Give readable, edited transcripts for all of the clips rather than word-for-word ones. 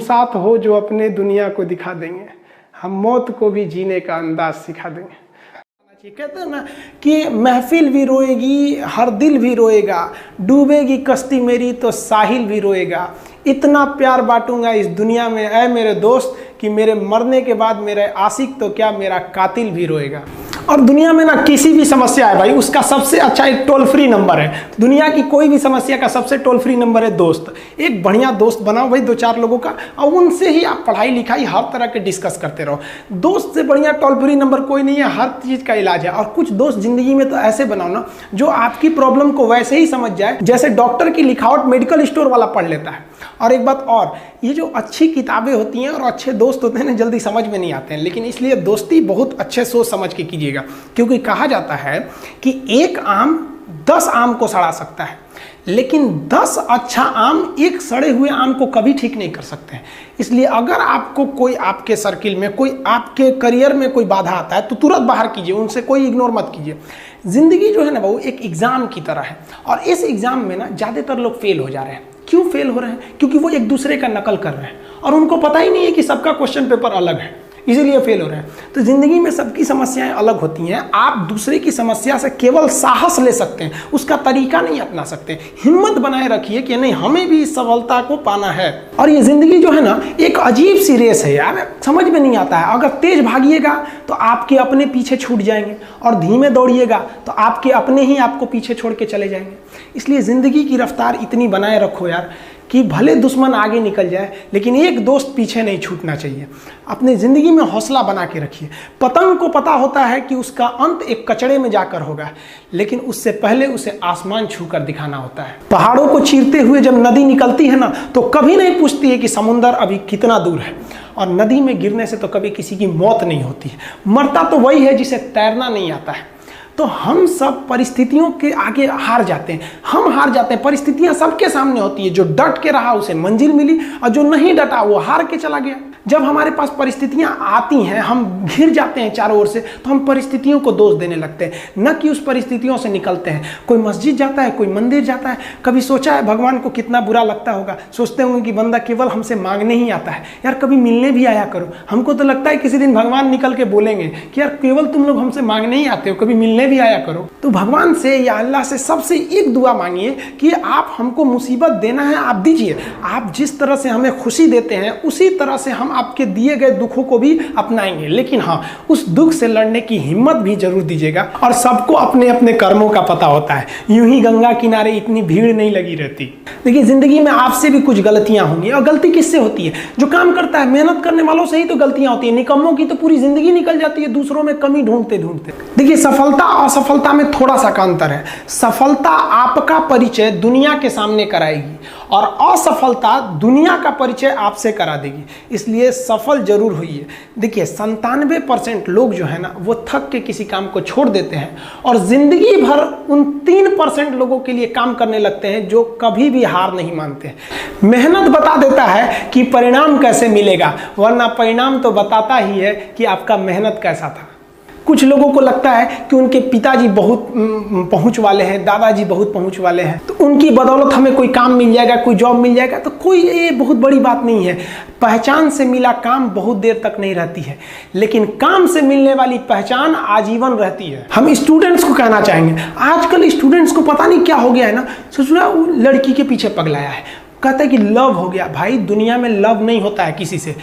साथ हो जो अपने दुनिया को दिखा देंगे, हम मौत को भी जीने का अंदाज सिखा देंगे। कहते हैं ना कि महफिल भी रोएगी, हर दिल भी रोएगा, डूबेगी कश्ती मेरी तो साहिल भी रोएगा। इतना प्यार बांटूंगा इस दुनिया में ऐ मेरे दोस्त कि मेरे मरने के बाद मेरे आशिक तो क्या मेरा कातिल भी रोएगा। और दुनिया में ना किसी भी समस्या है भाई, उसका सबसे अच्छा एक टोल फ्री नंबर है। दुनिया की कोई भी समस्या का सबसे टोल फ्री नंबर है दोस्त। एक बढ़िया दोस्त बनाओ भाई, 2-4 लोगों का, और उनसे ही आप पढ़ाई लिखाई हर तरह के डिस्कस करते रहो। दोस्त से बढ़िया टोल फ्री नंबर कोई नहीं है, हर चीज़ का इलाज है। और कुछ दोस्त जिंदगी में तो ऐसे बनाओ ना जो आपकी प्रॉब्लम को वैसे ही समझ जाए जैसे डॉक्टर की लिखावट मेडिकल स्टोर वाला पढ़ लेता है। और एक बात और, ये जो अच्छी किताबें होती हैं और अच्छे दोस्त होते हैं ना, जल्दी समझ में नहीं आते हैं, लेकिन इसलिए दोस्ती बहुत अच्छे सोच समझ के कीजिएगा। क्योंकि कहा जाता है कि एक आम 10 आम को सड़ा सकता है, लेकिन 10 अच्छा आम एक सड़े हुए आम को कभी ठीक नहीं कर सकते हैं। इसलिए अगर आपको कोई आपके सर्किल में, कोई आपके करियर में कोई बाधा आता है तो तुरंत बाहर कीजिए, उनसे कोई इग्नोर मत कीजिए। जिंदगी जो है ना वो एक एग्जाम की तरह है, और इस एग्जाम में ना ज़्यादातर लोग फेल हो जा रहे हैं। क्यों फेल हो रहे हैं? क्योंकि वो एक दूसरे का नकल कर रहे हैं और उनको पता ही नहीं है कि सबका क्वेश्चन पेपर अलग है, इसीलिए फेल हो रहे हैं। तो जिंदगी में सबकी समस्याएं अलग होती हैं। आप दूसरे की समस्या से केवल साहस ले सकते हैं, उसका तरीका नहीं अपना सकते। हिम्मत बनाए रखिए कि नहीं, हमें भी इस सफलता को पाना है। और ये जिंदगी जो है ना एक अजीब सी रेस है यार, समझ में नहीं आता है। अगर तेज भागिएगा तो आपके अपने पीछे छूट जाएंगे, और धीमे दौड़िएगा तो आपके अपने ही आपको पीछे छोड़ के चले जाएंगे। इसलिए जिंदगी की रफ्तार इतनी बनाए रखो यार कि भले दुश्मन आगे निकल जाए लेकिन एक दोस्त पीछे नहीं छूटना चाहिए। अपने ज़िंदगी में हौसला बना के रखिए। पतंग को पता होता है कि उसका अंत एक कचड़े में जाकर होगा, लेकिन उससे पहले उसे आसमान छूकर दिखाना होता है। पहाड़ों को चीरते हुए जब नदी निकलती है ना तो कभी नहीं पूछती है कि समुंदर अभी कितना दूर है, और नदी में गिरने से तो कभी किसी की मौत नहीं होती है। मरता तो वही है जिसे तैरना नहीं आता है। तो हम सब परिस्थितियों के आगे हार जाते हैं, हम हार जाते हैं। परिस्थितियां सबके सामने होती है, जो डट के रहा उसे मंजिल मिली, और जो नहीं डटा वो हार के चला गया। जब हमारे पास परिस्थितियां आती हैं, हम घिर जाते हैं चारों ओर से, तो हम परिस्थितियों को दोष देने लगते हैं, न कि उस परिस्थितियों से निकलते हैं। कोई मस्जिद जाता है, कोई मंदिर जाता है, कभी सोचा है भगवान को कितना बुरा लगता होगा? सोचते होंगे कि बंदा केवल हमसे मांगने ही आता है, यार कभी मिलने भी आया करो। हमको तो लगता है किसी दिन भगवान निकल के बोलेंगे कि यार केवल तुम लोग हमसे मांगने ही आते हो, कभी मिलने भी आया करो। तो भगवान से या अल्लाह से सबसे एक दुआ मांगिए कि आप हमको मुसीबत देना है, आप दीजिए। आप जिस तरह से हमें खुशी देते हैं उसी तरह से हम आपके दिए गए दुखों को भी अपनाएंगे, लेकिन हाँ, उस दुख से लड़ने की हिम्मत भी जरूर दीजिएगा। और सबको अपने अपने कर्मों का पता होता है, यूं ही गंगा किनारे इतनी भीड़ नहीं लगी रहती। देखिए जिंदगी में आपसे भी कुछ गलतियां होंगी, और गलती किससे होती है? जो काम करता है, मेहनत करने वालों से ही तो गलतियां होती है। निकम्मों की तो पूरी जिंदगी निकल जाती है दूसरों में कमी ढूंढते ढूंढते। देखिए सफलता और असफलता में थोड़ा सा अंतर है। सफलता आपका परिचय दुनिया के सामने कराएगी, और असफलता दुनिया का परिचय आपसे करा देगी। इसलिए सफल जरूर होइए। देखिए 97% लोग जो है ना वो थक के किसी काम को छोड़ देते हैं, और जिंदगी भर उन 3% लोगों के लिए काम करने लगते हैं जो कभी भी हार नहीं मानते। मेहनत बता देता है कि परिणाम कैसे मिलेगा, वरना परिणाम तो बताता ही है कि आपका मेहनत कैसा था। कुछ लोगों को लगता है कि उनके पिताजी बहुत पहुंच वाले हैं, दादाजी बहुत पहुंच वाले हैं, तो उनकी बदौलत हमें कोई काम मिल जाएगा, कोई जॉब मिल जाएगा। तो कोई ये बहुत बड़ी बात नहीं है। पहचान से मिला काम बहुत देर तक नहीं रहती है, लेकिन काम से मिलने वाली पहचान आजीवन रहती है। हम स्टूडेंट्स को कहना चाहेंगे, आजकल स्टूडेंट्स को पता नहीं क्या हो गया है ना, सोचना वो लड़की के पीछे पगलाया है, कहता है कि लव हो गया। भाई दुनिया में लव नहीं होता है किसी से,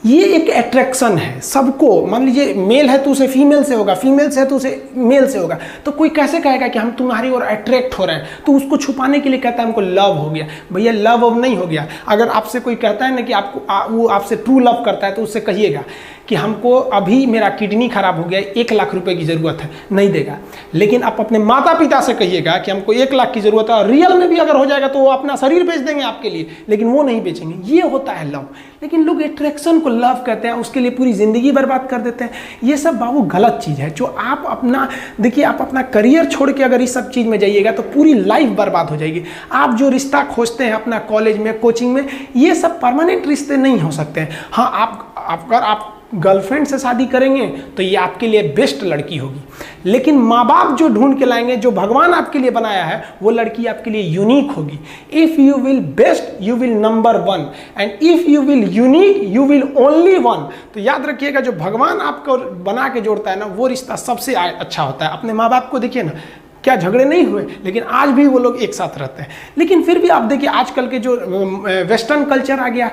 ये एक अट्रैक्शन है सबको। मान लीजिए मेल है तो उसे फीमेल से होगा, फीमेल से है तो उसे मेल से होगा। तो कोई कैसे कहेगा कि हम तुम्हारी ओर अट्रैक्ट हो रहे हैं? तो उसको छुपाने के लिए कहता है हमको लव हो गया। भैया लव अब नहीं हो गया। अगर आपसे कोई कहता है ना कि आपको वो आपसे ट्रू लव करता है, तो उससे कहिएगा कि हमको अभी मेरा किडनी खराब हो गया, 1 लाख रुपए की ज़रूरत है, नहीं देगा। लेकिन आप अपने माता पिता से कहिएगा कि हमको 1 लाख की ज़रूरत है, और रियल में भी अगर हो जाएगा तो वो अपना शरीर बेच देंगे आपके लिए, लेकिन वो नहीं बेचेंगे। ये होता है लव। लेकिन लोग अट्रैक्शन को लव कहते हैं, उसके लिए पूरी ज़िंदगी बर्बाद कर देते हैं। ये सब बाबू गलत चीज़ है। जो आप अपना देखिए, आप अपना करियर छोड़ के अगर इस सब चीज़ में जाइएगा तो पूरी लाइफ बर्बाद हो जाएगी। आप जो रिश्ता खोजते हैं अपना कॉलेज में, कोचिंग में, ये सब परमानेंट रिश्ते नहीं हो सकते हैं। हाँ, अगर आप गर्लफ्रेंड से शादी करेंगे तो ये आपके लिए बेस्ट लड़की होगी, लेकिन माँ बाप जो ढूंढ के लाएंगे, जो भगवान आपके लिए बनाया है, वो लड़की आपके लिए यूनिक होगी। If you will best you will number 1 and if you will unique you will only 1। तो याद रखिएगा, जो भगवान आपको बना के जोड़ता है ना, वो रिश्ता सबसे अच्छा होता है। अपने माँ बाप को देखिए ना, क्या झगड़े नहीं हुए, लेकिन आज भी वो लोग एक साथ रहते हैं। लेकिन फिर भी आप देखिए आजकल के जो वेस्टर्न कल्चर आ गया,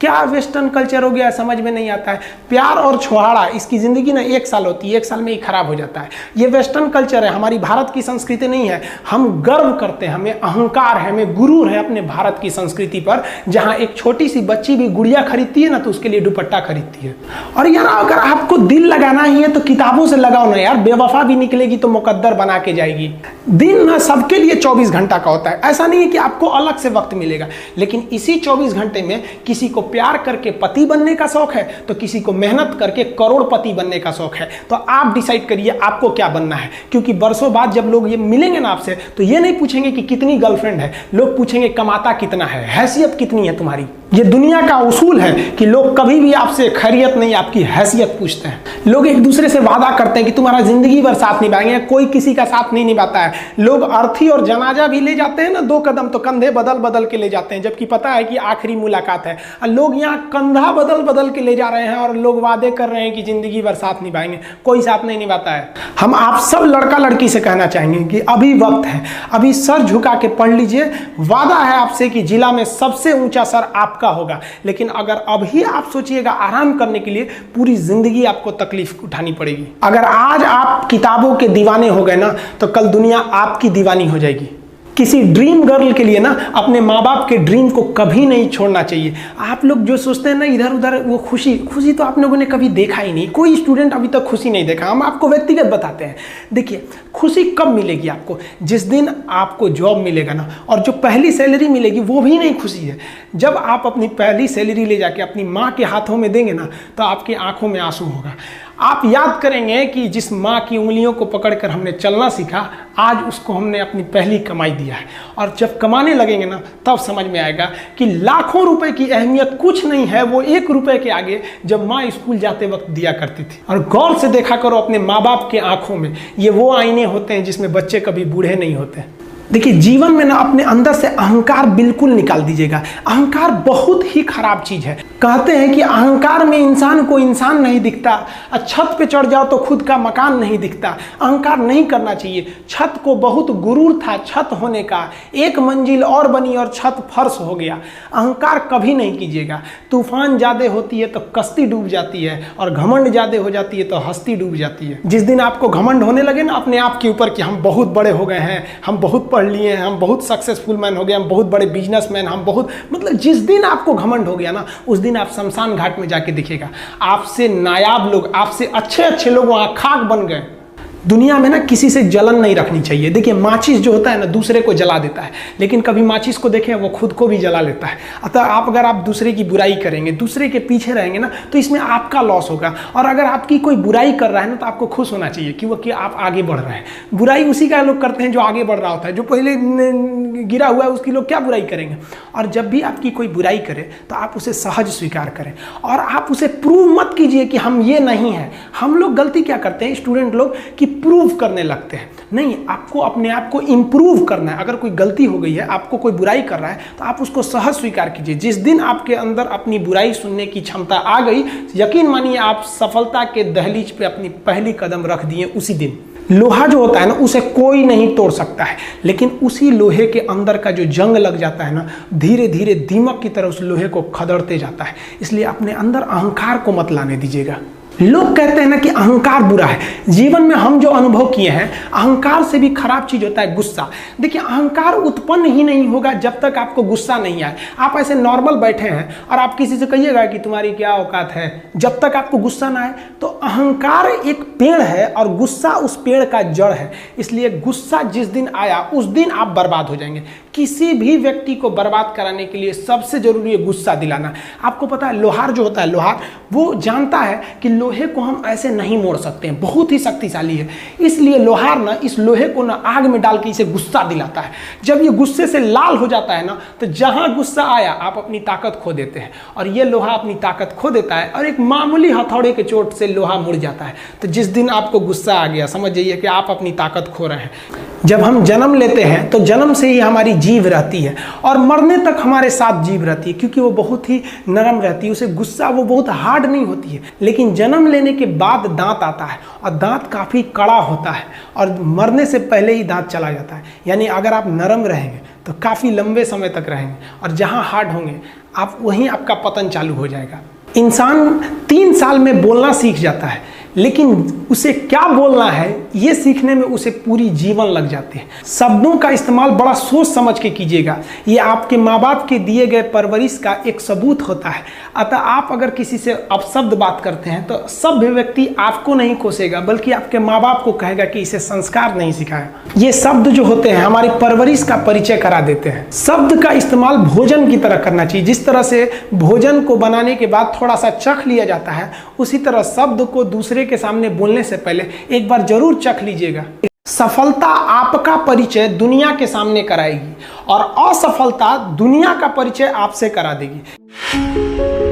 क्या वेस्टर्न कल्चर हो गया समझ में नहीं आता है। प्यार और छुहाड़ा, इसकी ज़िंदगी ना 1 साल होती है, 1 साल में ही खराब हो जाता है। ये वेस्टर्न कल्चर है, हमारी भारत की संस्कृति नहीं है। हम गर्व करते हैं, हमें अहंकार है, हमें गुरूर है अपने भारत की संस्कृति पर, जहाँ एक छोटी सी बच्ची भी गुड़िया खरीदती है ना तो उसके लिए दुपट्टा खरीदती है। और यार अगर आपको दिल लगाना ही है तो किताबों से लगाओ ना यार, बेवफा भी निकलेगी तो मुकद्दर बना के जाएगी। दिन ना सबके लिए 24 घंटा का होता है, ऐसा नहीं है कि आपको अलग से वक्त मिलेगा, लेकिन इसी 24 घंटे में किसी को प्यार करके पति बनने का शौक है तो किसी को मेहनत करके करोड़पति बनने का शौक है। तो आप डिसाइड करिए आपको क्या बनना है, क्योंकि बरसों बाद जब लोग ये मिलेंगे ना आपसे तो ये नहीं पूछेंगे कि कितनी गर्लफ्रेंड है, लोग पूछेंगे कमाता कितना है, हैसियत कितनी है तुम्हारी। ये दुनिया का उसूल है कि लोग कभी भी आपसे खैरियत नहीं, आपकी हैसियत पूछते हैं। लोग एक दूसरे से वादा करते हैं कि तुम्हारा जिंदगी भर साथ निभाएंगे, कोई किसी का साथ नहीं निभाता है। लोग अर्थी और जनाजा भी ले जाते हैं ना 2 कदम, तो कंधे बदल बदल के ले जाते हैं, जबकि पता है कि आखिरी मुलाकात है। और लोग यहाँ कंधा बदल बदल के ले जा रहे हैं और लोग वादे कर रहे हैं कि जिंदगी भर साथ निभाएंगे, कोई साथ नहीं निभाता है। हम आप सब लड़का लड़की से कहना चाहेंगे कि अभी वक्त है, अभी सर झुका के पढ़ लीजिए। वादा है आपसे कि जिला में सबसे ऊंचा सर आपका होगा, लेकिन अगर अभी आप सोचिएगा आराम करने के लिए, पूरी जिंदगी आपको तकलीफ उठानी पड़ेगी। अगर आज आप किताबों के दीवाने हो गए ना तो कल दुनिया आपकी दीवानी हो जाएगी। किसी ड्रीम गर्ल के लिए ना अपने माँ बाप के ड्रीम को कभी नहीं छोड़ना चाहिए। आप लोग जो सोचते हैं ना इधर उधर, वो खुशी तो आप लोगों ने कभी देखा ही नहीं। कोई स्टूडेंट अभी तक खुशी नहीं देखा। हम आपको व्यक्तिगत बताते हैं। देखिए खुशी कब मिलेगी आपको, जिस दिन आपको जॉब मिलेगा ना, और जो पहली सैलरी मिलेगी वो भी नहीं खुशी है। जब आप अपनी पहली सैलरी ले जाके अपनी माँ के हाथों में देंगे ना तो आपकी आंखों में आंसू होगा। आप याद करेंगे कि जिस माँ की उंगलियों को पकड़कर हमने चलना सीखा, आज उसको हमने अपनी पहली कमाई दिया है। और जब कमाने लगेंगे ना तब समझ में आएगा कि लाखों रुपए की अहमियत कुछ नहीं है, वो 1 रुपए के आगे जब माँ स्कूल जाते वक्त दिया करती थी। और गौर से देखा करो अपने माँ बाप के आंखों में, ये वो आईने होते हैं जिसमें बच्चे कभी बूढ़े नहीं होते। देखिए जीवन में ना अपने अंदर से अहंकार बिल्कुल निकाल दीजिएगा। अहंकार बहुत ही खराब चीज है। कहते हैं कि अहंकार में इंसान को इंसान नहीं दिखता, छत पे चढ़ जाओ तो खुद का मकान नहीं दिखता। अहंकार नहीं करना चाहिए। छत को बहुत गुरूर था छत होने का, 1 मंजिल और बनी और छत फर्श हो गया। अहंकार कभी नहीं कीजिएगा। तूफान ज्यादा होती है तो कश्ती डूब जाती है, और घमंड ज्यादा हो जाती है तो हस्ती डूब जाती है। जिस दिन आपको घमंड होने लगे ना अपने आप के ऊपर कि हम बहुत बड़े हो गए हैं, हम बहुत पढ़ लिए हैं, हम बहुत सक्सेसफुल मैन हो गए, हम बहुत बड़े बिजनेसमैन, हम बहुत, मतलब जिस दिन आपको घमंड हो गया ना उस दिन आप शमशान घाट में जाके दिखेगा आपसे नायाब लोग, आपसे अच्छे लोग वहां खाक बन गए। दुनिया में ना किसी से जलन नहीं रखनी चाहिए। देखिए माचिस जो होता है ना दूसरे को जला देता है, लेकिन कभी माचिस को देखें वो खुद को भी जला लेता है। अतः अगर आप दूसरे की बुराई करेंगे, दूसरे के पीछे रहेंगे ना तो इसमें आपका लॉस होगा। और अगर आपकी कोई बुराई कर रहा है ना तो आपको खुश होना चाहिए कि आप आगे बढ़ रहे हैं। बुराई उसी का लोग करते हैं जो आगे बढ़ रहा होता है, जो पहले गिरा हुआ है उसकी लोग क्या बुराई करेंगे। और जब भी आपकी कोई बुराई करे तो आप उसे सहज स्वीकार करें, और आप उसे प्रूव मत कीजिए कि हम ये नहीं हैं। हम लोग गलती क्या करते हैं स्टूडेंट लोग कि प्रूव करने लगते हैं। नहीं, आपको अपने आप को इंप्रूव करना है। अगर कोई गलती हो गई है, आपको कोई बुराई कर रहा है तो आप उसको सहज स्वीकार कीजिए। जिस दिन आपके अंदर अपनी बुराई सुनने की क्षमता आ गई, यकीन मानिए आप सफलता के दहलीज पे अपनी पहली कदम रख दिए उसी दिन। लोहा जो होता है ना उसे कोई नहीं तोड़ सकता है, लेकिन उसी लोहे के अंदर का जो जंग लग जाता है ना, धीरे धीरे दीमक की तरह उस लोहे को खदड़ते जाता है। इसलिए अपने अंदर अहंकार को मत लाने दीजिएगा। लोग कहते हैं ना कि अहंकार बुरा है। जीवन में हम जो अनुभव किए हैं, अहंकार से भी खराब चीज होता है गुस्सा। देखिए अहंकार उत्पन्न ही नहीं होगा जब तक आपको गुस्सा नहीं आए। आप ऐसे नॉर्मल बैठे हैं और आप किसी से कहिएगा कि तुम्हारी क्या औकात है, जब तक आपको गुस्सा ना आए। तो अहंकार एक पेड़ है और गुस्सा उस पेड़ का जड़ है। इसलिए गुस्सा जिस दिन आया उस दिन आप बर्बाद हो जाएंगे। किसी भी व्यक्ति को बर्बाद कराने के लिए सबसे जरूरी है गुस्सा दिलाना। आपको पता है लोहार जो होता है, लोहार वो जानता है कि लोहे को हम ऐसे नहीं मोड़ सकते हैं, बहुत ही शक्तिशाली है। इसलिए लोहार ना इस लोहे को ना आग में डाल के इसे गुस्सा दिलाता है। जब ये गुस्से से लाल हो जाता है ना, तो जहां गुस्सा आया आप अपनी ताकत खो देते हैं, और ये लोहा अपनी ताकत खो देता है और एक मामूली हथौड़े के चोट से लोहा मुड़ जाता है। तो जिस दिन आपको गुस्सा आ गया, समझ जाइए कि आप अपनी ताकत खो रहे हैं। जब हम जन्म लेते हैं तो जन्म से ही हमारी जीभ रहती है और मरने तक हमारे साथ जीभ रहती है, क्योंकि वो बहुत ही नरम रहती है, उसे गुस्सा वो बहुत हार्ड नहीं होती है। लेकिन जन्म लेने के बाद दांत आता है और दांत काफ़ी कड़ा होता है और मरने से पहले ही दांत चला जाता है। यानी अगर आप नरम रहेंगे तो काफ़ी लंबे समय तक रहेंगे, और जहाँ हार्ड होंगे आप वहीं आपका पतन चालू हो जाएगा। इंसान 3 साल में बोलना सीख जाता है, लेकिन उसे क्या बोलना है ये सीखने में उसे पूरी जीवन लग जाते हैं। शब्दों का इस्तेमाल बड़ा सोच समझ के कीजिएगा, ये आपके माँ बाप के दिए गए परवरिश का एक सबूत होता है। अतः आप अगर किसी से अपशब्द बात करते हैं तो सभ्य व्यक्ति आपको नहीं कोसेगा, बल्कि आपके माँ बाप को कहेगा कि इसे संस्कार नहीं सिखाया। ये शब्द जो होते हैं हमारी परवरिश का परिचय करा देते हैं। शब्द का इस्तेमाल भोजन की तरह करना चाहिए। जिस तरह से भोजन को बनाने के बाद थोड़ा सा चख लिया जाता है, उसी तरह शब्द को दूसरे के सामने बोलने से पहले एक बार जरूर चख लीजिएगा। सफलता आपका परिचय दुनिया के सामने कराएगी और असफलता दुनिया का परिचय आपसे करा देगी।